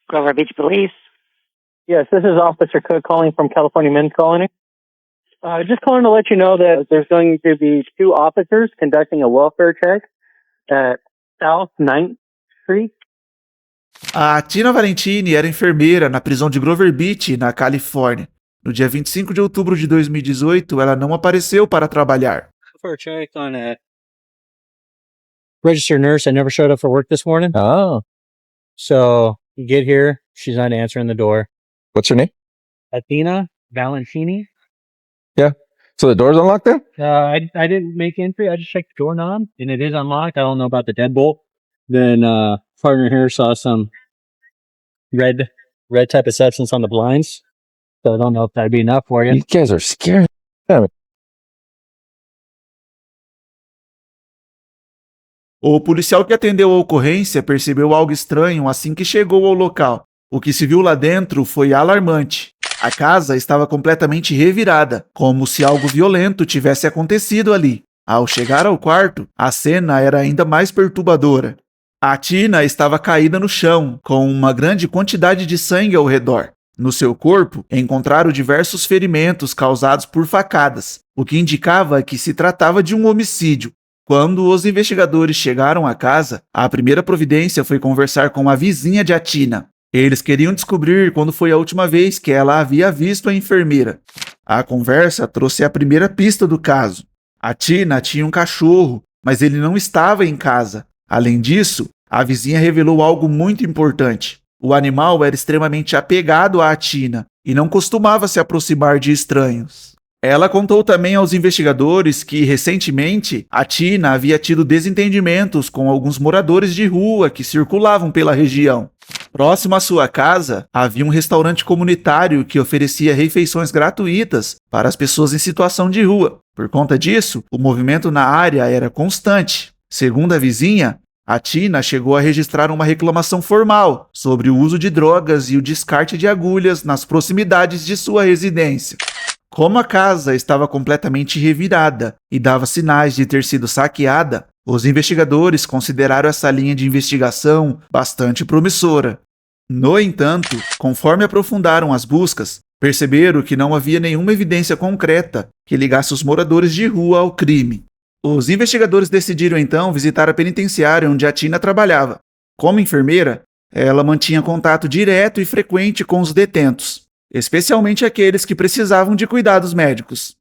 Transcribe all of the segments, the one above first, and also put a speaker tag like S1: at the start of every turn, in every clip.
S1: Grover Beach Police.
S2: Yes, this is Officer Cook calling from California Men's Colony. Just calling to let you know that there's going to be two officers conducting a welfare check at South 9th Street.
S3: A Tina Valentini era enfermeira na prisão de Grover Beach, na Califórnia. No dia 25 de outubro de 2018, ela não apareceu para trabalhar.
S4: For a check on a registered nurse that never showed up for work this morning.
S5: Oh.
S4: So you get here, she's not answering the door.
S5: What's her name?
S4: Athena Valentini.
S5: Yeah. So the door's unlocked then?
S4: I didn't make entry. I just checked the doorknob, and it is unlocked. I don't know about the deadbolt. Then partner here saw some red type of substance on the blinds. So I don't know if that'd be enough for you.
S5: You guys are scared.
S3: O policial que atendeu a ocorrência percebeu algo estranho assim que chegou ao local. O que se viu lá dentro foi alarmante. A casa estava completamente revirada, como se algo violento tivesse acontecido ali. Ao chegar ao quarto, a cena era ainda mais perturbadora. A Tina estava caída no chão, com uma grande quantidade de sangue ao redor. No seu corpo, encontraram diversos ferimentos causados por facadas, o que indicava que se tratava de um homicídio. Quando os investigadores chegaram à casa, a primeira providência foi conversar com a vizinha de Tina. Eles queriam descobrir quando foi a última vez que ela havia visto a enfermeira. A conversa trouxe a primeira pista do caso. A Tina tinha um cachorro, mas ele não estava em casa. Além disso, a vizinha revelou algo muito importante. O animal era extremamente apegado à Tina e não costumava se aproximar de estranhos. Ela contou também aos investigadores que, recentemente, a Tina havia tido desentendimentos com alguns moradores de rua que circulavam pela região. Próximo à sua casa, havia um restaurante comunitário que oferecia refeições gratuitas para as pessoas em situação de rua. Por conta disso, o movimento na área era constante. Segundo a vizinha, a Tina chegou a registrar uma reclamação formal sobre o uso de drogas e o descarte de agulhas nas proximidades de sua residência. Como a casa estava completamente revirada e dava sinais de ter sido saqueada, os investigadores consideraram essa linha de investigação bastante promissora. No entanto, conforme aprofundaram as buscas, perceberam que não havia nenhuma evidência concreta que ligasse os moradores de rua ao crime. Os investigadores decidiram então visitar a penitenciária onde a Tina trabalhava. Como enfermeira, ela mantinha contato direto e frequente com os detentos, especialmente aqueles que precisavam de cuidados médicos.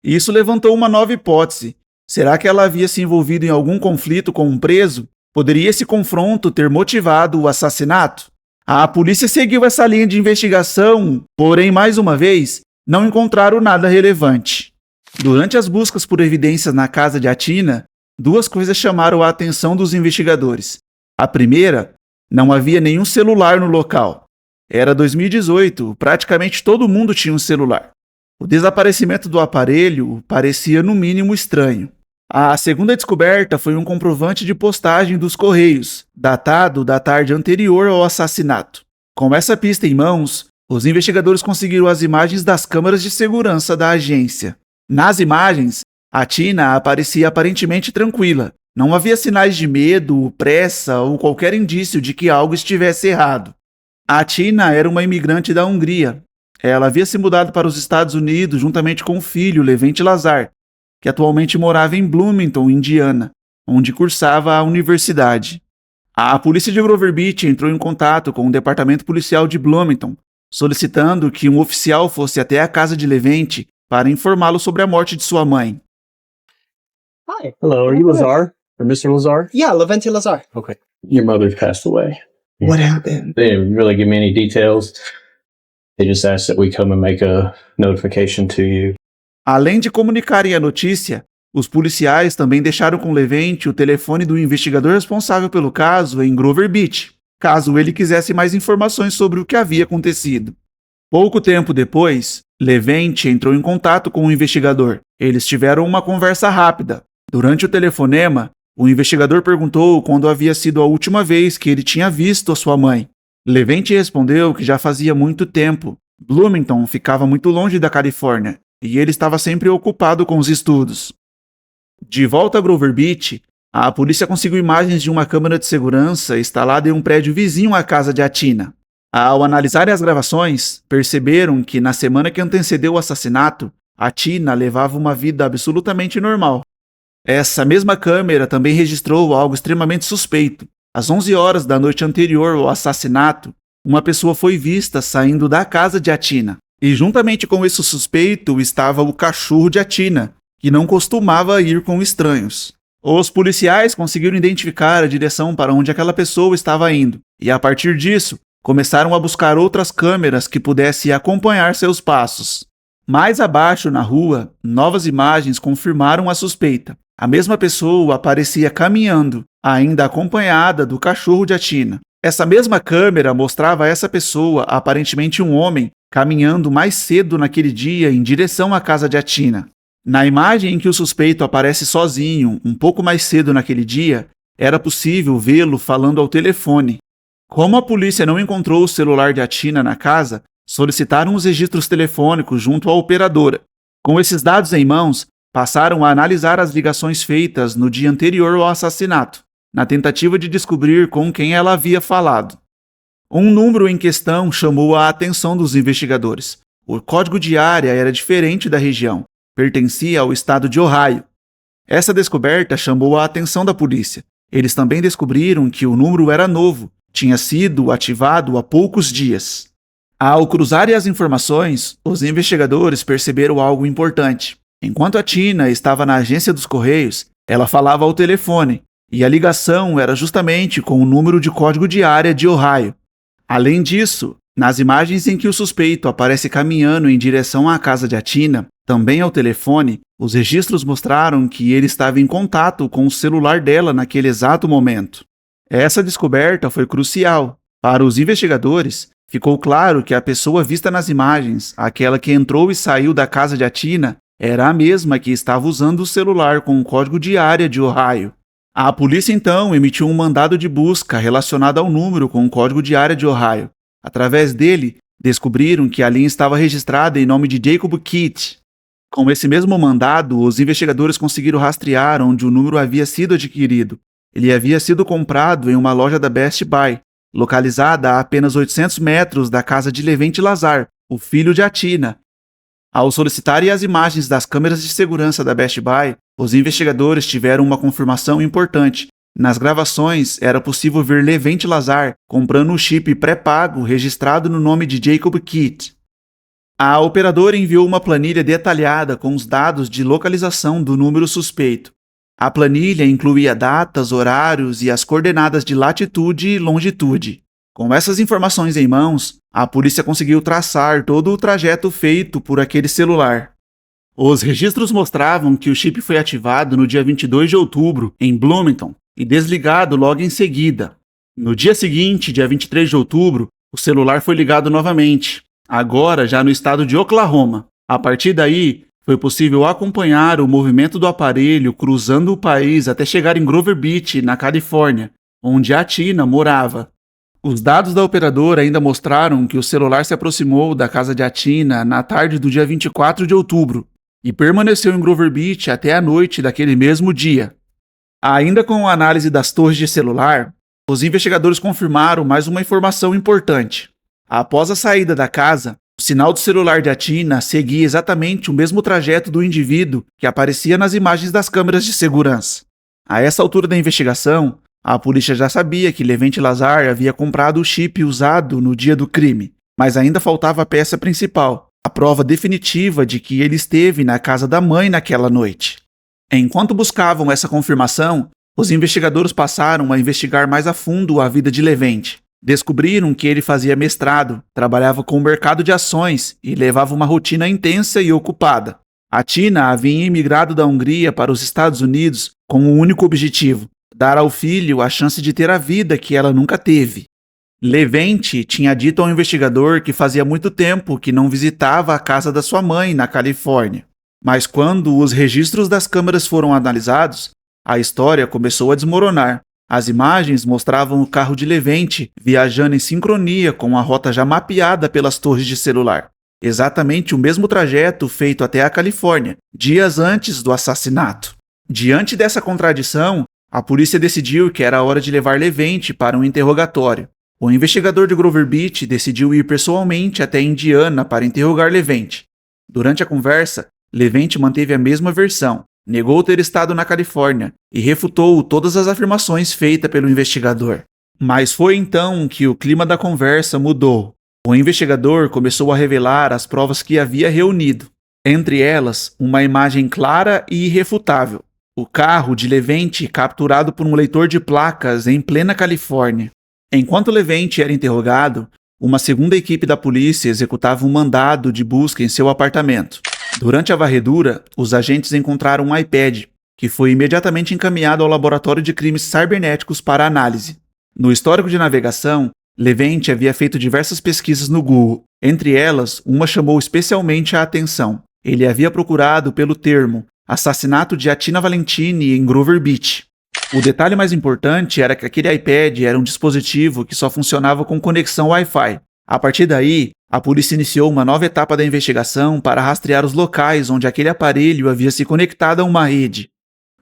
S3: Isso levantou uma nova hipótese. Será que ela havia se envolvido em algum conflito com um preso? Poderia esse confronto ter motivado o assassinato? A polícia seguiu essa linha de investigação, porém, mais uma vez, não encontraram nada relevante. Durante as buscas por evidências na casa de Tina, duas coisas chamaram a atenção dos investigadores. A primeira, não havia nenhum celular no local. Era 2018, praticamente todo mundo tinha um celular. O desaparecimento do aparelho parecia no mínimo estranho. A segunda descoberta foi um comprovante de postagem dos Correios, datado da tarde anterior ao assassinato. Com essa pista em mãos, os investigadores conseguiram as imagens das câmeras de segurança da agência. Nas imagens, a Tina aparecia aparentemente tranquila. Não havia sinais de medo, pressa ou qualquer indício de que algo estivesse errado. A Tina era uma imigrante da Hungria. Ela havia se mudado para os Estados Unidos juntamente com o filho, Levente Lazar, que atualmente morava em Bloomington, Indiana, onde cursava a universidade. A polícia de Grover Beach entrou em contato com o departamento policial de Bloomington, solicitando que um oficial fosse até a casa de Levente para informá-lo sobre a morte de sua mãe.
S6: Hi.
S4: Hello, are you Lazar? Or Mr. Lazar?
S6: Yeah, Levente Lazar.
S4: Okay. Your mother passed away.
S6: What happened?
S4: They didn't really give me any details. They just asked that we come and make a notification to you.
S3: Além de comunicarem a notícia, os policiais também deixaram com Levente o telefone do investigador responsável pelo caso em Grover Beach, caso ele quisesse mais informações sobre o que havia acontecido. Pouco tempo depois, Levente entrou em contato com o investigador. Eles tiveram uma conversa rápida. Durante o telefonema, o investigador perguntou quando havia sido a última vez que ele tinha visto a sua mãe. Levente respondeu que já fazia muito tempo. Bloomington ficava muito longe da Califórnia e ele estava sempre ocupado com os estudos. De volta a Grover Beach, a polícia conseguiu imagens de uma câmera de segurança instalada em um prédio vizinho à casa de Tina. Ao analisarem as gravações, perceberam que na semana que antecedeu o assassinato, a Tina levava uma vida absolutamente normal. Essa mesma câmera também registrou algo extremamente suspeito. Às 11 horas da noite anterior ao assassinato, uma pessoa foi vista saindo da casa de Atina. E juntamente com esse suspeito estava o cachorro de Atina, que não costumava ir com estranhos. Os policiais conseguiram identificar a direção para onde aquela pessoa estava indo, e a partir disso, começaram a buscar outras câmeras que pudessem acompanhar seus passos. Mais abaixo na rua, novas imagens confirmaram a suspeita. A mesma pessoa aparecia caminhando, ainda acompanhada do cachorro de Atina. Essa mesma câmera mostrava essa pessoa, aparentemente um homem, caminhando mais cedo naquele dia em direção à casa de Atina. Na imagem em que o suspeito aparece sozinho, um pouco mais cedo naquele dia, era possível vê-lo falando ao telefone. Como a polícia não encontrou o celular de Atina na casa, solicitaram os registros telefônicos junto à operadora. Com esses dados em mãos, passaram a analisar as ligações feitas no dia anterior ao assassinato, na tentativa de descobrir com quem ela havia falado. Um número em questão chamou a atenção dos investigadores. O código de área era diferente da região, pertencia ao estado de Ohio. Essa descoberta chamou a atenção da polícia. Eles também descobriram que o número era novo, tinha sido ativado há poucos dias. Ao cruzarem as informações, os investigadores perceberam algo importante. Enquanto a Tina estava na agência dos Correios, ela falava ao telefone, e a ligação era justamente com o número de código de área de Ohio. Além disso, nas imagens em que o suspeito aparece caminhando em direção à casa de Atina, também ao telefone, os registros mostraram que ele estava em contato com o celular dela naquele exato momento. Essa descoberta foi crucial. Para os investigadores, ficou claro que a pessoa vista nas imagens, aquela que entrou e saiu da casa de Atina, era a mesma que estava usando o celular com o código de área de Ohio. A polícia então emitiu um mandado de busca relacionado ao número com o código de área de Ohio. Através dele, descobriram que a linha estava registrada em nome de Jacob Kitt. Com esse mesmo mandado, os investigadores conseguiram rastrear onde o número havia sido adquirido. Ele havia sido comprado em uma loja da Best Buy, localizada a apenas 800 metros da casa de Levente Lazar, o filho de Atina. Ao solicitarem as imagens das câmeras de segurança da Best Buy, os investigadores tiveram uma confirmação importante. Nas gravações, era possível ver Levente Lazar comprando um chip pré-pago registrado no nome de Jacob Kitt. A operadora enviou uma planilha detalhada com os dados de localização do número suspeito. A planilha incluía datas, horários e as coordenadas de latitude e longitude. Com essas informações em mãos, a polícia conseguiu traçar todo o trajeto feito por aquele celular. Os registros mostravam que o chip foi ativado no dia 22 de outubro, em Bloomington, e desligado logo em seguida. No dia seguinte, dia 23 de outubro, o celular foi ligado novamente, agora já no estado de Oklahoma. A partir daí, foi possível acompanhar o movimento do aparelho cruzando o país até chegar em Grover Beach, na Califórnia, onde a Tina morava. Os dados da operadora ainda mostraram que o celular se aproximou da casa de Atina na tarde do dia 24 de outubro e permaneceu em Grover Beach até a noite daquele mesmo dia. Ainda com a análise das torres de celular, os investigadores confirmaram mais uma informação importante. Após a saída da casa, o sinal do celular de Atina seguia exatamente o mesmo trajeto do indivíduo que aparecia nas imagens das câmeras de segurança. A essa altura da investigação, a polícia já sabia que Levente Lazar havia comprado o chip usado no dia do crime, mas ainda faltava a peça principal, a prova definitiva de que ele esteve na casa da mãe naquela noite. Enquanto buscavam essa confirmação, os investigadores passaram a investigar mais a fundo a vida de Levente. Descobriram que ele fazia mestrado, trabalhava com o mercado de ações e levava uma rotina intensa e ocupada. A Tina havia imigrado da Hungria para os Estados Unidos com um único objetivo: dar ao filho a chance de ter a vida que ela nunca teve. Levente tinha dito ao investigador que fazia muito tempo que não visitava a casa da sua mãe na Califórnia. Mas quando os registros das câmeras foram analisados, a história começou a desmoronar. As imagens mostravam o carro de Levente viajando em sincronia com a rota já mapeada pelas torres de celular. Exatamente o mesmo trajeto feito até a Califórnia, dias antes do assassinato. Diante dessa contradição, a polícia decidiu que era hora de levar Levente para um interrogatório. O investigador de Grover Beach decidiu ir pessoalmente até Indiana para interrogar Levente. Durante a conversa, Levente manteve a mesma versão, negou ter estado na Califórnia e refutou todas as afirmações feitas pelo investigador. Mas foi então que o clima da conversa mudou. O investigador começou a revelar as provas que havia reunido. Entre elas, uma imagem clara e irrefutável. O carro de Levente capturado por um leitor de placas em plena Califórnia. Enquanto Levente era interrogado, uma segunda equipe da polícia executava um mandado de busca em seu apartamento. Durante a varredura, os agentes encontraram um iPad, que foi imediatamente encaminhado ao Laboratório de Crimes Cibernéticos para análise. No histórico de navegação, Levente havia feito diversas pesquisas no Google. Entre elas, uma chamou especialmente a atenção. Ele havia procurado pelo termo assassinato de Atina Valentini em Grover Beach. O detalhe mais importante era que aquele iPad era um dispositivo que só funcionava com conexão Wi-Fi. A partir daí, a polícia iniciou uma nova etapa da investigação para rastrear os locais onde aquele aparelho havia se conectado a uma rede.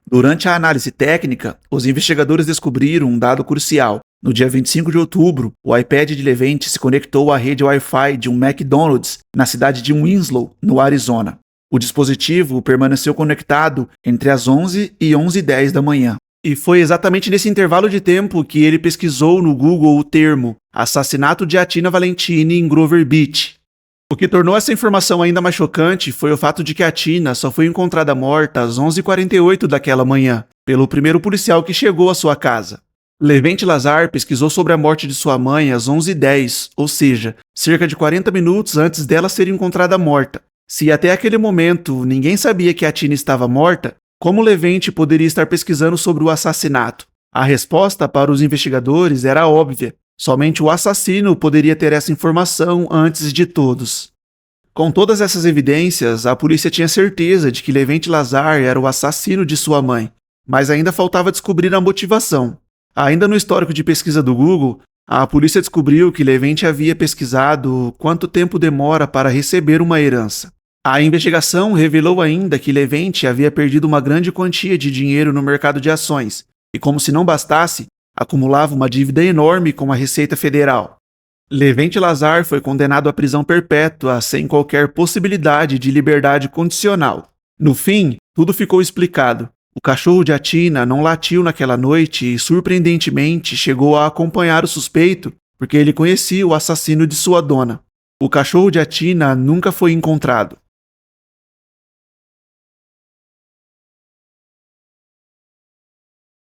S3: Durante a análise técnica, os investigadores descobriram um dado crucial. No dia 25 de outubro, o iPad de Levente se conectou à rede Wi-Fi de um McDonald's na cidade de Winslow, no Arizona. O dispositivo permaneceu conectado entre as 11 e 11h10 da manhã. E foi exatamente nesse intervalo de tempo que ele pesquisou no Google o termo assassinato de Atina Valentini em Grover Beach. O que tornou essa informação ainda mais chocante foi o fato de que a Tina só foi encontrada morta às 11h48 daquela manhã, pelo primeiro policial que chegou à sua casa. Levente Lazar pesquisou sobre a morte de sua mãe às 11h10, ou seja, cerca de 40 minutos antes dela ser encontrada morta. Se até aquele momento ninguém sabia que a Tina estava morta, como Levente poderia estar pesquisando sobre o assassinato? A resposta para os investigadores era óbvia. Somente o assassino poderia ter essa informação antes de todos. Com todas essas evidências, a polícia tinha certeza de que Levente Lazar era o assassino de sua mãe, mas ainda faltava descobrir a motivação. Ainda no histórico de pesquisa do Google, a polícia descobriu que Levente havia pesquisado quanto tempo demora para receber uma herança. A investigação revelou ainda que Levente havia perdido uma grande quantia de dinheiro no mercado de ações e, como se não bastasse, acumulava uma dívida enorme com a Receita Federal. Levente Lazar foi condenado à prisão perpétua sem qualquer possibilidade de liberdade condicional. No fim, tudo ficou explicado. O cachorro de Atina não latiu naquela noite e, surpreendentemente, chegou a acompanhar o suspeito porque ele conhecia o assassino de sua dona. O cachorro de Atina nunca foi encontrado.